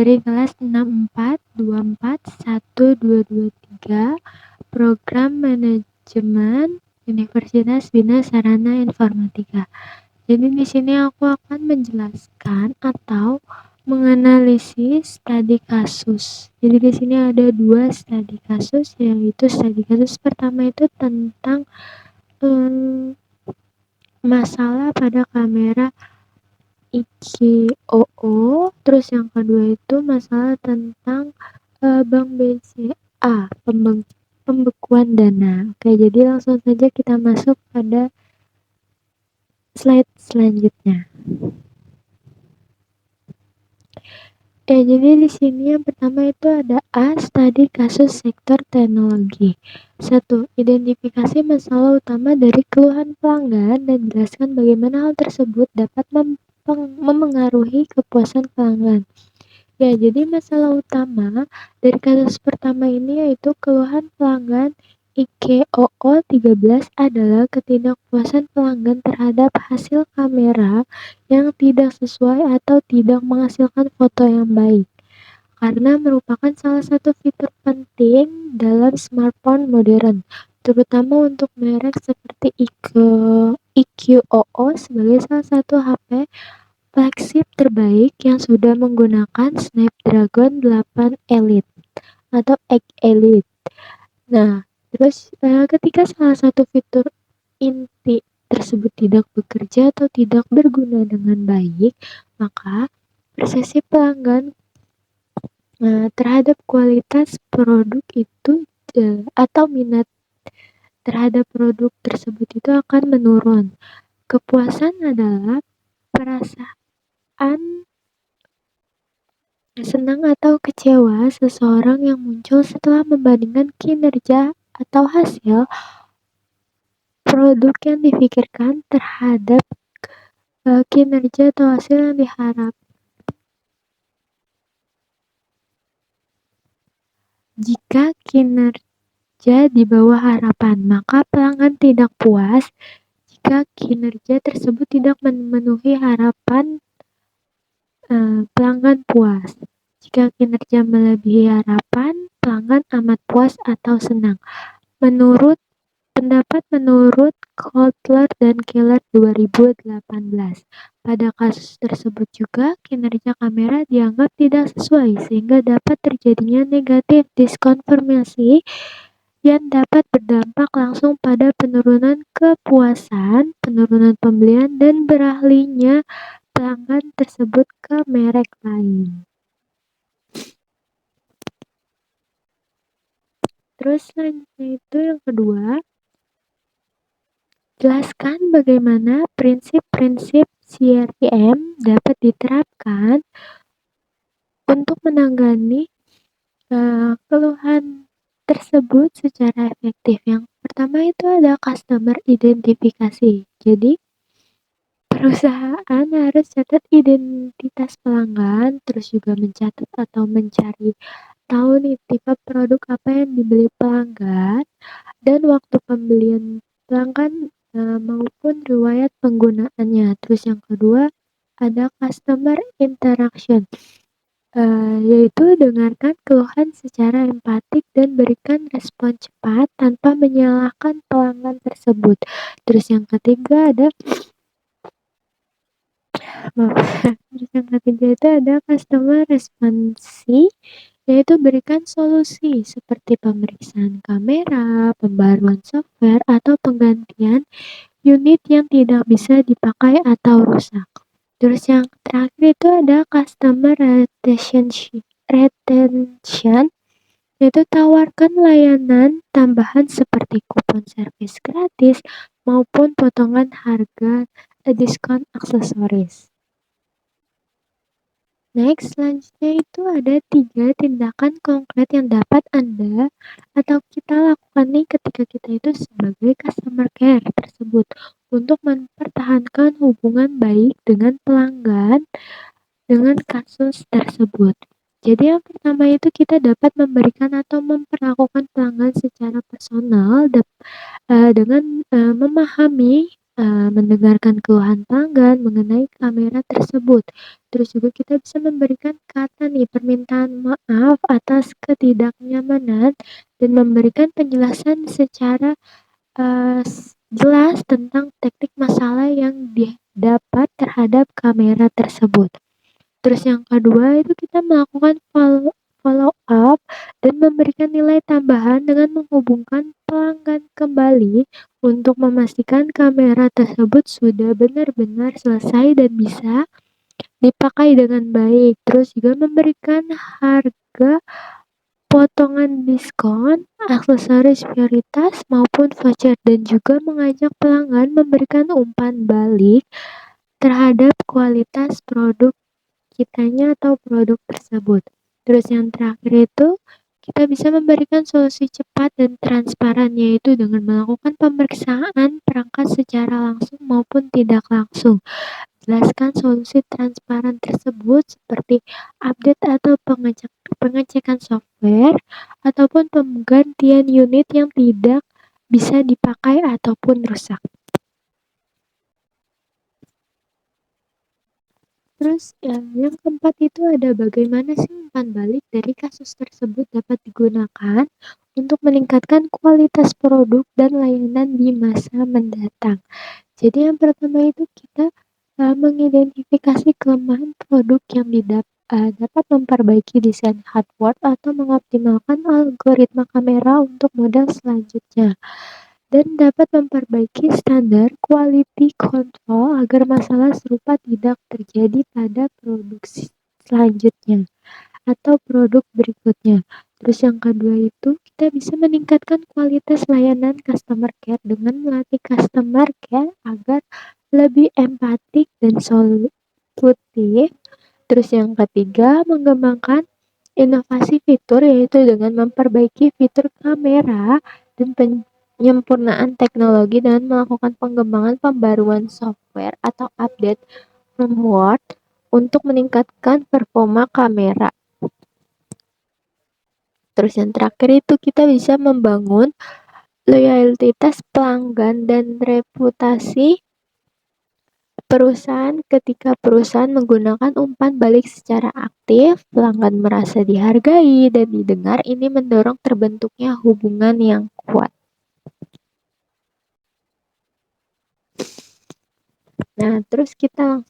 dari kelas 64, 24, 1, 2, 2, 3, Program Manajemen Universitas Bina Sarana Informatika. Jadi di sini aku akan menjelaskan atau menganalisis studi kasus. Jadi di sini ada 2 studi kasus, yaitu studi kasus pertama itu tentang masalah pada kamera IKOO, terus yang kedua itu masalah tentang Bank BCA, pembekuan dana. Oke, jadi langsung saja kita masuk pada slide selanjutnya. Jadi di sini yang pertama itu ada A, studi kasus sektor teknologi. 1. Identifikasi masalah utama dari keluhan pelanggan dan jelaskan bagaimana hal tersebut dapat memengaruhi kepuasan pelanggan. Jadi masalah utama dari kasus pertama ini yaitu keluhan pelanggan IKOO 13 adalah ketidakpuasan pelanggan terhadap hasil kamera yang tidak sesuai atau tidak menghasilkan foto yang baik, karena merupakan salah satu fitur penting dalam smartphone modern, terutama untuk merek seperti IKOO sebagai salah satu HP flagship terbaik yang sudah menggunakan Snapdragon 8 Elite atau 8 Elite. Nah, terus ketika salah satu fitur inti tersebut tidak bekerja atau tidak berguna dengan baik, maka persepsi pelanggan terhadap kualitas produk itu atau minat terhadap produk tersebut itu akan menurun. Kepuasan adalah perasaan senang atau kecewa seseorang yang muncul setelah membandingkan kinerja atau hasil produk yang dipikirkan terhadap kinerja atau hasil yang diharap. Jika kinerja di bawah harapan, maka pelanggan tidak puas. Jika kinerja tersebut tidak memenuhi harapan, pelanggan puas. Jika kinerja melebihi harapan, pelanggan amat puas atau senang. Menurut Kotler dan Keller 2018. Pada kasus tersebut juga, kinerja kamera dianggap tidak sesuai sehingga dapat terjadinya negatif diskonfirmasi yang dapat berdampak langsung pada penurunan kepuasan, penurunan pembelian, dan beralihnya pelanggan tersebut ke merek lain. Terus selanjutnya itu yang kedua, jelaskan bagaimana prinsip-prinsip CRM dapat diterapkan untuk menangani keluhan tersebut secara efektif. Yang pertama itu ada customer identifikasi. Jadi perusahaan harus catat identitas pelanggan, terus juga mencatat atau mencari tahu nih tipe produk apa yang dibeli pelanggan dan waktu pembelian pelanggan maupun riwayat penggunaannya. Terus yang kedua ada customer interaction, yaitu dengarkan keluhan secara empatik dan berikan respon cepat tanpa menyalahkan pelanggan tersebut. Terus yang ketiga ada itu ada customer responsi, yaitu berikan solusi seperti pemeriksaan kamera, pembaruan software, atau penggantian unit yang tidak bisa dipakai atau rusak. Terus yang terakhir itu ada customer retention, yaitu tawarkan layanan tambahan seperti kupon servis gratis maupun potongan harga diskon aksesoris. Next, selanjutnya itu ada 3 tindakan konkret yang dapat Anda atau kita lakukan nih ketika kita itu sebagai customer care tersebut untuk mempertahankan hubungan baik dengan pelanggan dengan kasus tersebut. Jadi yang pertama itu kita dapat memberikan atau memperlakukan pelanggan secara personal dengan memahami mendengarkan keluhan pelanggan mengenai kamera tersebut. Terus juga kita bisa memberikan kata nih, permintaan maaf atas ketidaknyamanan dan memberikan penjelasan secara, jelas tentang teknik masalah yang didapat terhadap kamera tersebut. Terus yang kedua itu kita melakukan follow up dan memberikan nilai tambahan dengan menghubungkan pelanggan kembali untuk memastikan kamera tersebut sudah benar-benar selesai dan bisa dipakai dengan baik. Terus juga memberikan harga potongan diskon, aksesoris prioritas maupun voucher dan juga mengajak pelanggan memberikan umpan balik terhadap kualitas produk kitanya atau produk tersebut. Terus yang terakhir itu, kita bisa memberikan solusi cepat dan transparan, yaitu dengan melakukan pemeriksaan perangkat secara langsung maupun tidak langsung. Jelaskan solusi transparan tersebut seperti update atau pengecekan software ataupun penggantian unit yang tidak bisa dipakai ataupun rusak. Terus yang keempat itu ada bagaimana sih umpan balik dari kasus tersebut dapat digunakan untuk meningkatkan kualitas produk dan layanan di masa mendatang. Jadi yang pertama itu kita mengidentifikasi kelemahan produk yang dapat memperbaiki desain hardware atau mengoptimalkan algoritma kamera untuk model selanjutnya dan dapat memperbaiki standar quality control agar masalah serupa tidak terjadi pada produksi selanjutnya atau produk berikutnya. Terus yang kedua itu kita bisa meningkatkan kualitas layanan customer care dengan melatih customer care agar lebih empatik dan solutif. Terus yang ketiga mengembangkan inovasi fitur, yaitu dengan memperbaiki fitur kamera dan penyempurnaan teknologi dengan melakukan pengembangan pembaruan software atau update firmware untuk meningkatkan performa kamera. Terus yang terakhir itu kita bisa membangun loyalitas pelanggan dan reputasi perusahaan. Ketika perusahaan menggunakan umpan balik secara aktif, pelanggan merasa dihargai dan didengar. Ini mendorong terbentuknya hubungan yang kuat. Nah, terus kita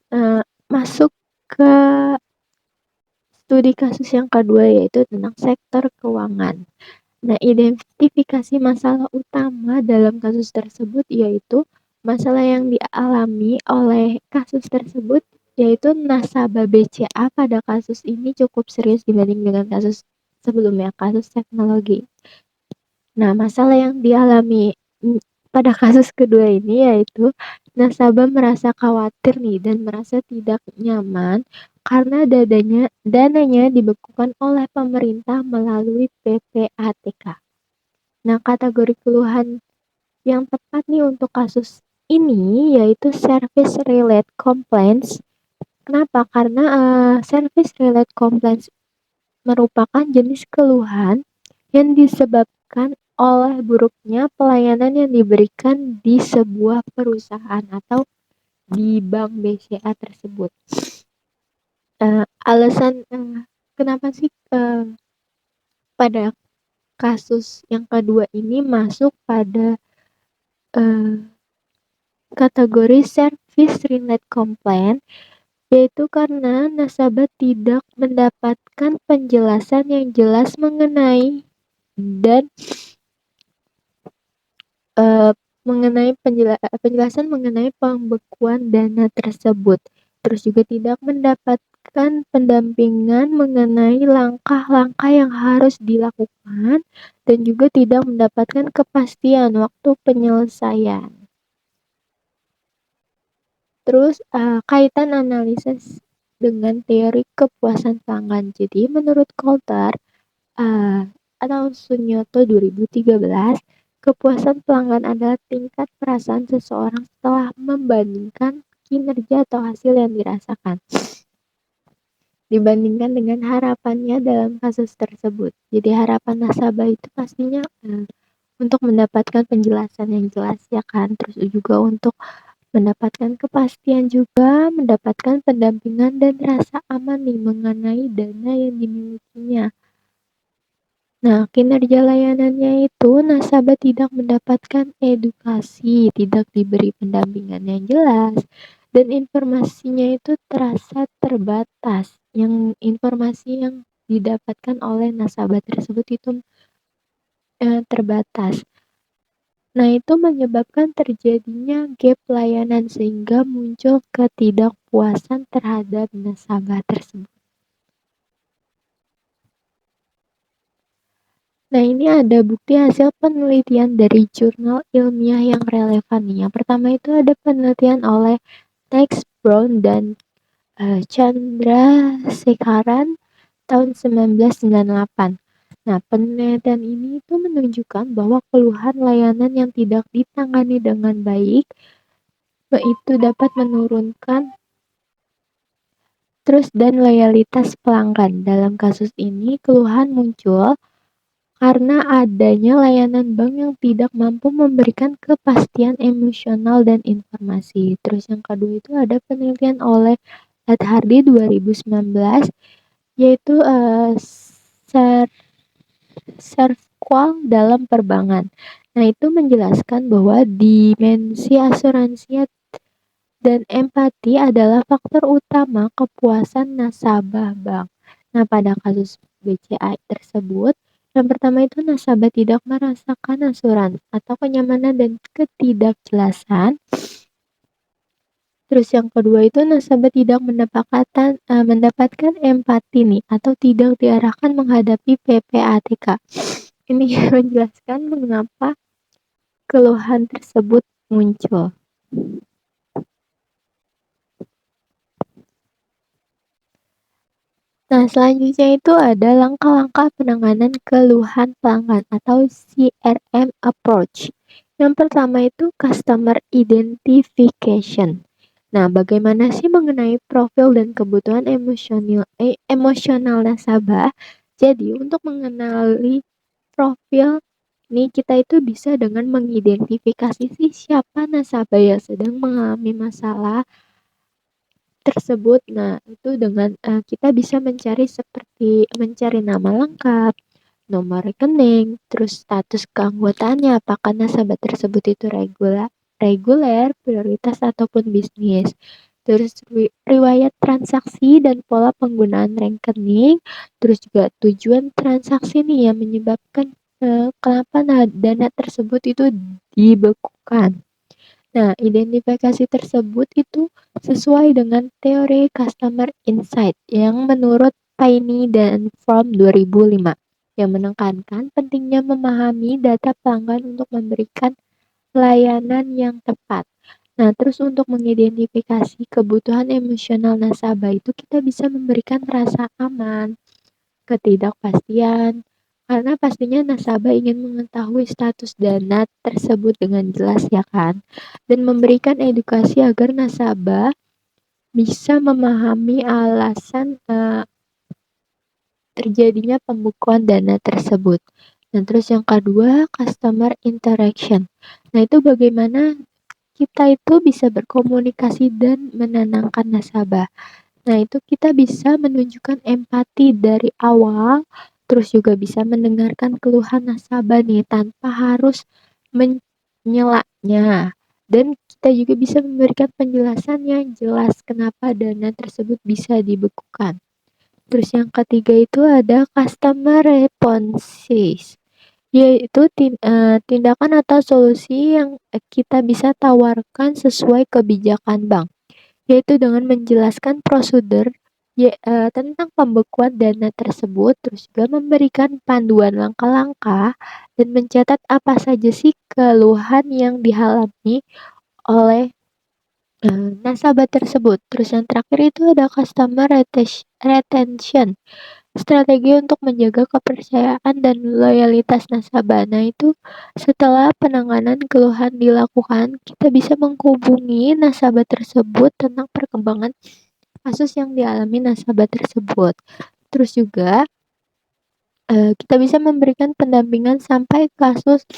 masuk ke studi kasus yang kedua, yaitu tentang sektor keuangan. Nah, identifikasi masalah utama dalam kasus tersebut yaitu masalah yang dialami oleh kasus tersebut, yaitu nasabah BCA pada kasus ini cukup serius dibanding dengan kasus sebelumnya, kasus teknologi. Nah, masalah yang dialami pada kasus kedua ini yaitu nasabah merasa khawatir nih dan merasa tidak nyaman karena dananya dibekukan oleh pemerintah melalui PPATK. Nah, kategori keluhan yang tepat nih untuk kasus ini yaitu service related complaints. Kenapa? Karena service related complaints merupakan jenis keluhan yang disebabkan oleh buruknya pelayanan yang diberikan di sebuah perusahaan atau di bank BCA tersebut. Alasan kenapa sih pada kasus yang kedua ini masuk pada kategori service related complaint, yaitu karena nasabah tidak mendapatkan penjelasan yang jelas mengenai dan penjelasan mengenai pembekuan dana tersebut. Terus juga tidak mendapatkan pendampingan mengenai langkah-langkah yang harus dilakukan dan juga tidak mendapatkan kepastian waktu penyelesaian. Terus kaitan analisis dengan teori kepuasan pelanggan. Jadi menurut Coulter atau Sunyoto 2013, kepuasan pelanggan adalah tingkat perasaan seseorang setelah membandingkan kinerja atau hasil yang dirasakan dibandingkan dengan harapannya dalam kasus tersebut. Jadi harapan nasabah itu pastinya untuk mendapatkan penjelasan yang jelas ya kan, terus juga untuk mendapatkan kepastian juga, mendapatkan pendampingan dan rasa aman nih mengenai dana yang dimilikinya. Nah, kinerja layanannya itu nasabah tidak mendapatkan edukasi, tidak diberi pendampingan yang jelas, dan informasinya itu terasa terbatas. Yang informasi yang didapatkan oleh nasabah tersebut itu terbatas. Nah, itu menyebabkan terjadinya gap layanan sehingga muncul ketidakpuasan terhadap nasabah tersebut. Nah, ini ada bukti hasil penelitian dari jurnal ilmiah yang relevan nih. Yang pertama itu ada penelitian oleh Tex Brown dan Chandra Sekharan tahun 1998. Nah, penelitian ini itu menunjukkan bahwa keluhan layanan yang tidak ditangani dengan baik itu dapat menurunkan trust dan loyalitas pelanggan. Dalam kasus ini, keluhan muncul karena adanya layanan bank yang tidak mampu memberikan kepastian emosional dan informasi. Terus yang kedua itu ada penelitian oleh Adhardi 2019 yaitu Servqual dalam perbankan. Nah, itu menjelaskan bahwa dimensi asuransi dan empati adalah faktor utama kepuasan nasabah bank. Nah, pada kasus BCA tersebut, yang pertama itu nasabah tidak merasakan asuransi atau kenyamanan dan ketidakjelasan. Terus yang kedua itu nasabah tidak mendapatkan empati nih atau tidak diarahkan menghadapi PPATK. Ini menjelaskan mengapa keluhan tersebut muncul. Nah, selanjutnya itu ada langkah-langkah penanganan keluhan pelanggan atau CRM approach. Yang pertama itu customer identification. Nah, bagaimana sih mengenai profil dan kebutuhan emosional nasabah? Jadi, untuk mengenali profil ini kita itu bisa dengan mengidentifikasi sih siapa nasabah yang sedang mengalami masalah tersebut. Nah, itu dengan kita bisa mencari seperti mencari nama lengkap, nomor rekening, terus status keanggotaannya, apakah nasabah tersebut itu reguler, prioritas ataupun bisnis. Terus riwayat transaksi dan pola penggunaan rekening, terus juga tujuan transaksi nih yang menyebabkan kenapa dana tersebut itu dibekukan. Nah, identifikasi tersebut itu sesuai dengan teori customer insight yang menurut Paine dan Fromm 2005 yang menekankan pentingnya memahami data pelanggan untuk memberikan layanan yang tepat. Nah, terus untuk mengidentifikasi kebutuhan emosional nasabah itu kita bisa memberikan rasa aman, ketidakpastian, karena pastinya nasabah ingin mengetahui status dana tersebut dengan jelas ya kan, dan memberikan edukasi agar nasabah bisa memahami alasan terjadinya pembekuan dana tersebut. Dan terus yang kedua, customer interaction. Nah, itu bagaimana kita itu bisa berkomunikasi dan menenangkan nasabah. Nah, itu kita bisa menunjukkan empati dari awal, terus juga bisa mendengarkan keluhan nasabah nih tanpa harus menyelaknya. Dan kita juga bisa memberikan penjelasan yang jelas kenapa dana tersebut bisa dibekukan. Terus yang ketiga itu ada customer responses, yaitu tindakan atau solusi yang kita bisa tawarkan sesuai kebijakan bank, yaitu dengan menjelaskan prosedur tentang pembekuan dana tersebut, terus juga memberikan panduan langkah-langkah dan mencatat apa saja sih keluhan yang dialami oleh nasabah tersebut. Terus yang terakhir itu ada customer retention, strategi untuk menjaga kepercayaan dan loyalitas nasabah. Nah, itu setelah penanganan keluhan dilakukan, kita bisa menghubungi nasabah tersebut tentang perkembangan kasus yang dialami nasabah tersebut. Terus juga kita bisa memberikan pendampingan sampai kasus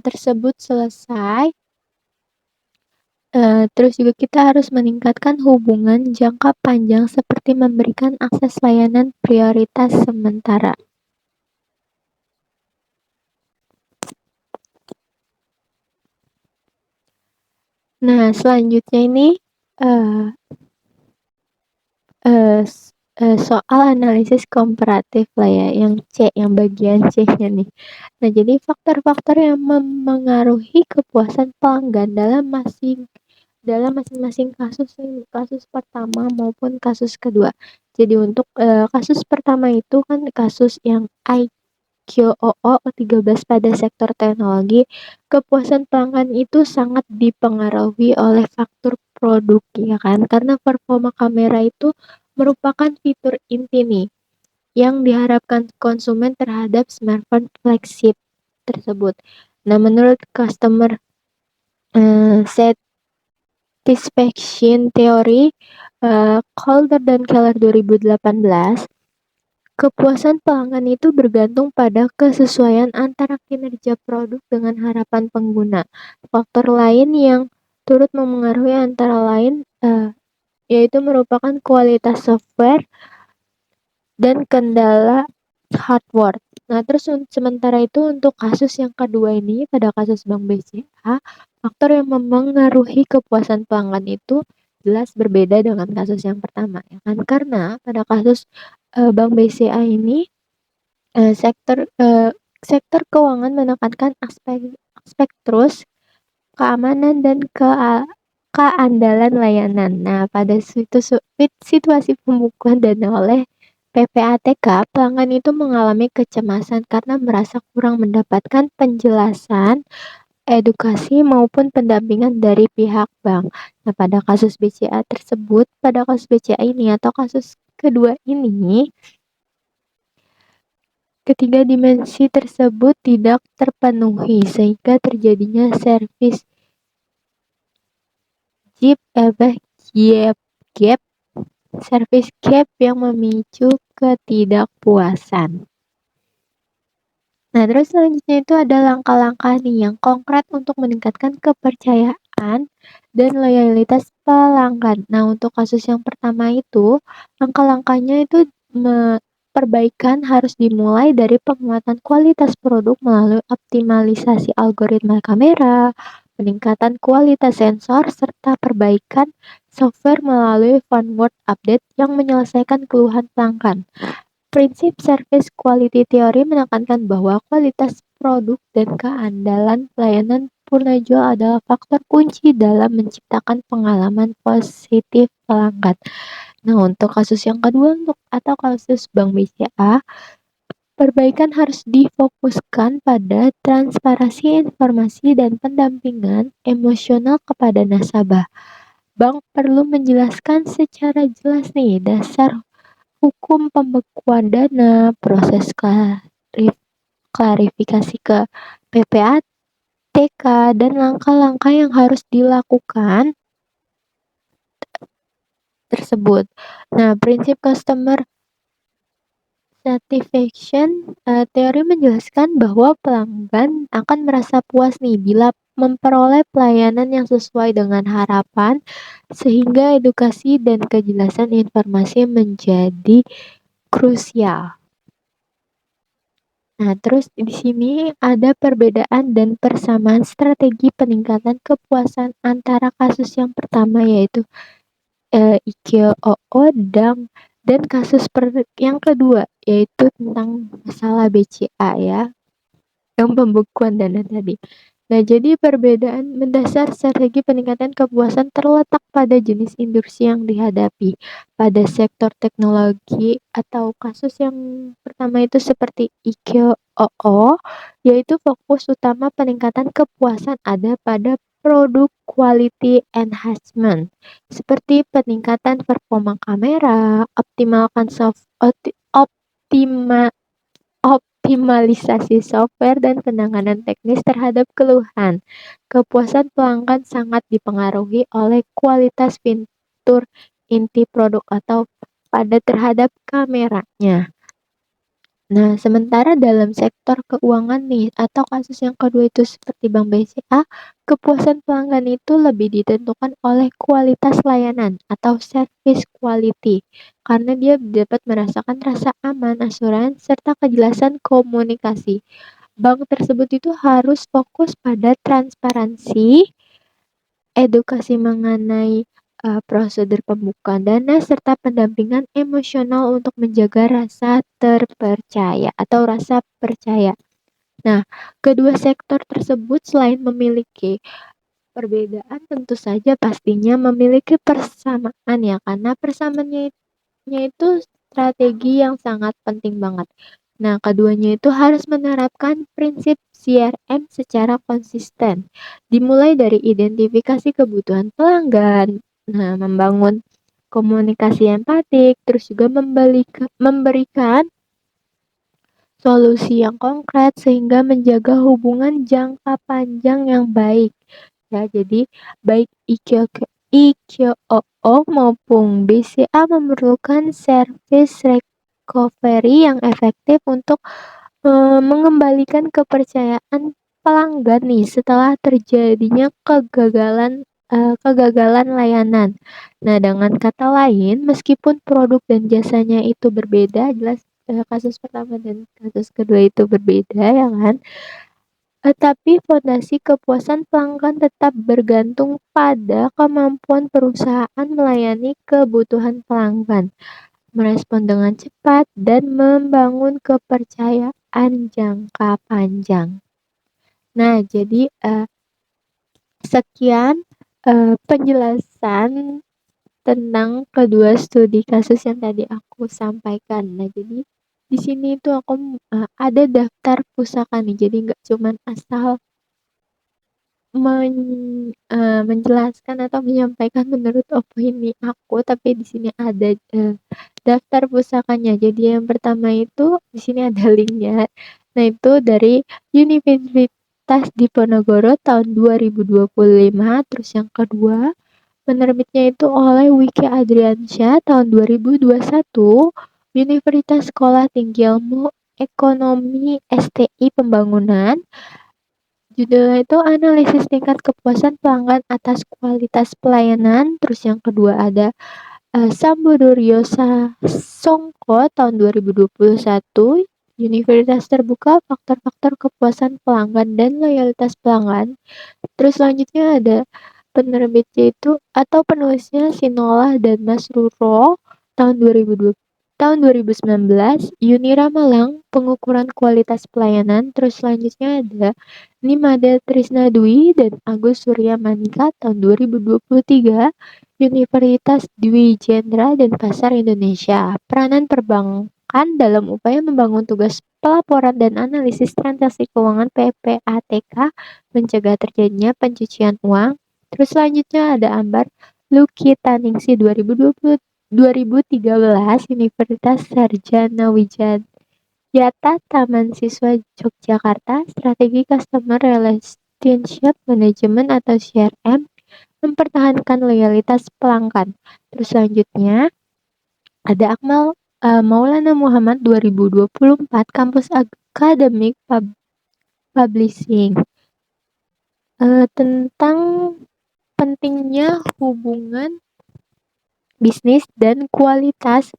tersebut selesai Terus juga kita harus meningkatkan hubungan jangka panjang seperti memberikan akses layanan prioritas sementara. Nah, selanjutnya ini, eee soal analisis komparatif lah ya, yang C, yang bagian C-nya nih. Nah, jadi faktor-faktor yang memengaruhi kepuasan pelanggan dalam masing-masing kasus nih, kasus pertama maupun kasus kedua. Jadi untuk, kasus pertama itu kan kasus yang IQOO 13 pada sektor teknologi, kepuasan pelanggan itu sangat dipengaruhi oleh faktor produk, ya kan. Karena performa kamera itu merupakan fitur inti nih, yang diharapkan konsumen terhadap smartphone flagship tersebut. Nah, menurut customer satisfaction theory, Calder dan Keller 2018, kepuasan pelanggan itu bergantung pada kesesuaian antara kinerja produk dengan harapan pengguna. Faktor lain yang turut memengaruhi antara lain yaitu merupakan kualitas software dan kendala hardware. Nah, terus sementara itu untuk kasus yang kedua ini, pada kasus Bank BCA, faktor yang memengaruhi kepuasan pelanggan itu jelas berbeda dengan kasus yang pertama, ya kan? Karena pada kasus Bank BCA ini sektor keuangan menekankan aspek terus keamanan dan keandalan layanan. Nah, pada situasi pembukuan dana oleh PPATK, pelanggan itu mengalami kecemasan karena merasa kurang mendapatkan penjelasan, edukasi maupun pendampingan dari pihak bank. Nah, pada kasus BCA ini atau kasus kedua ini, ketiga dimensi tersebut tidak terpenuhi sehingga terjadinya gap gap service gap yang memicu ketidakpuasan. Nah, terus selanjutnya itu ada langkah-langkah nih yang konkret untuk meningkatkan kepercayaan dan loyalitas pelanggan. Nah, untuk kasus yang pertama itu, langkah-langkahnya itu perbaikan harus dimulai dari penguatan kualitas produk melalui optimalisasi algoritma kamera, peningkatan kualitas sensor, serta perbaikan software melalui firmware update yang menyelesaikan keluhan pelanggan. Prinsip service quality theory menekankan bahwa kualitas produk dan keandalan pelayanan Purnajual adalah faktor kunci dalam menciptakan pengalaman positif pelanggan. Nah, untuk kasus yang kedua atau kasus Bank BCA, perbaikan harus difokuskan pada transparansi informasi dan pendampingan emosional kepada nasabah. Bank perlu menjelaskan secara jelas nih dasar hukum pembekuan dana, proses klarifikasi ke PPATK, dan langkah-langkah yang harus dilakukan tersebut. Nah, prinsip customer satisfaction teori menjelaskan bahwa pelanggan akan merasa puas nih bila memperoleh pelayanan yang sesuai dengan harapan, sehingga edukasi dan kejelasan informasi menjadi krusial. Nah, terus di sini ada perbedaan dan persamaan strategi peningkatan kepuasan antara kasus yang pertama yaitu IQOO dan kasus yang kedua yaitu tentang masalah BCA ya, yang pembekuan dana tadi. Nah, jadi perbedaan mendasar strategi peningkatan kepuasan terletak pada jenis industri yang dihadapi. Pada sektor teknologi atau kasus yang pertama itu seperti IQOO, yaitu fokus utama peningkatan kepuasan ada pada produk quality enhancement, seperti peningkatan performa kamera, optimalisasi software dan penanganan teknis terhadap keluhan. Kepuasan pelanggan sangat dipengaruhi oleh kualitas fitur inti produk atau pada terhadap kameranya. Nah, sementara dalam sektor keuangan nih atau kasus yang kedua itu seperti Bank BCA, Kepuasan pelanggan itu lebih ditentukan oleh kualitas layanan atau service quality, karena dia dapat merasakan rasa aman, asuransi, serta kejelasan komunikasi. Bank tersebut itu harus fokus pada transparansi, edukasi mengenai prosedur pembukaan dana, serta pendampingan emosional untuk menjaga rasa terpercaya atau rasa percaya. Nah, kedua sektor tersebut selain memiliki perbedaan, tentu saja pastinya memiliki persamaan ya, karena persamaannya itu strategi yang sangat penting banget. Nah, keduanya itu harus menerapkan prinsip CRM secara konsisten. Dimulai dari identifikasi kebutuhan pelanggan, nah membangun komunikasi empatik, terus juga memberikan solusi yang konkret sehingga menjaga hubungan jangka panjang yang baik. Ya, jadi baik IQOO maupun BCA memerlukan service recovery yang efektif untuk mengembalikan kepercayaan pelanggan nih setelah terjadinya kegagalan layanan. Nah, dengan kata lain, meskipun produk dan jasanya itu berbeda, jelas kasus pertama dan kasus kedua itu berbeda ya kan. Tetapi fondasi kepuasan pelanggan tetap bergantung pada kemampuan perusahaan melayani kebutuhan pelanggan, merespon dengan cepat, dan membangun kepercayaan jangka panjang. Nah, jadi sekian penjelasan tentang kedua studi kasus yang tadi aku sampaikan. Nah, jadi di sini tuh aku ada daftar pusaka nih, jadi nggak cuman asal menjelaskan atau menyampaikan menurut opini aku, tapi di sini ada daftar pusakanya. Jadi yang pertama itu di sini ada linknya. Nah, itu dari Universitas Diponegoro tahun 2025. Terus yang kedua, penerbitnya itu oleh Wiki Adriansyah tahun 2021, Universitas Sekolah Tinggi Ilmu Ekonomi STI Pembangunan. Judulnya itu analisis tingkat kepuasan pelanggan atas kualitas pelayanan. Terus yang kedua ada Sambodorio Songko tahun 2021, Universitas Terbuka Faktor-Faktor Kepuasan Pelanggan dan Loyalitas Pelanggan. Terus selanjutnya ada penerbitnya itu atau penulisnya Sinolah dan Mas Ruro tahun 2020 tahun 2019, Yunira Malang pengukuran kualitas pelayanan. Terus selanjutnya ada Nimada Trisna Dwi dan Agus Surya Manika tahun 2023, Universitas Dwi Jendra dan Pasar Indonesia. Peranan perbankan dalam upaya membangun tugas pelaporan dan analisis transaksi keuangan PPATK, mencegah terjadinya pencucian uang. Terus selanjutnya ada Ambar Lukitaningsih 2013, Universitas Sarjana Wijaya Taman Siswa Yogyakarta, Strategi Customer Relationship Management atau CRM, mempertahankan loyalitas pelanggan. Terus selanjutnya ada Akmal Maulana Muhammad 2024, Kampus Akademik Publishing, tentang pentingnya hubungan bisnis dan kualitas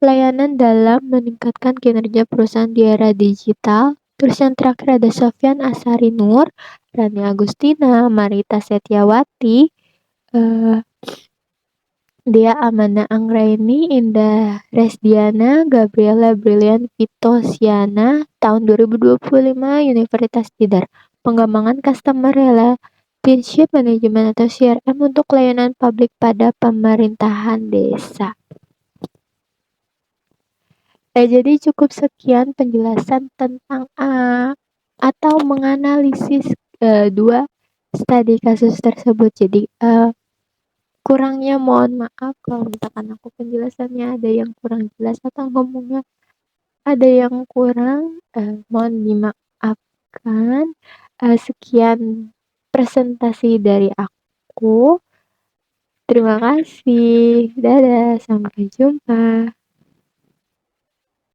layanan dalam meningkatkan kinerja perusahaan di era digital. Terus yang terakhir ada Sofyan Asari Nur, Rani Agustina, Marita Setiawati, Dea Amanda Anggraini, Indah Resdiana, Gabriela Brilian Vitosiana, tahun 2025, Universitas Tidar. Pengembangan Customer Relationship Management atau CRM untuk layanan publik pada pemerintahan desa. Jadi cukup sekian penjelasan tentang atau menganalisis dua studi kasus tersebut. Jadi kurangnya mohon maaf kalau misalkan aku penjelasannya ada yang kurang jelas atau ngomongnya ada yang kurang, mohon dimaafkan. Sekian presentasi dari aku. Terima kasih. Dadah, sampai jumpa.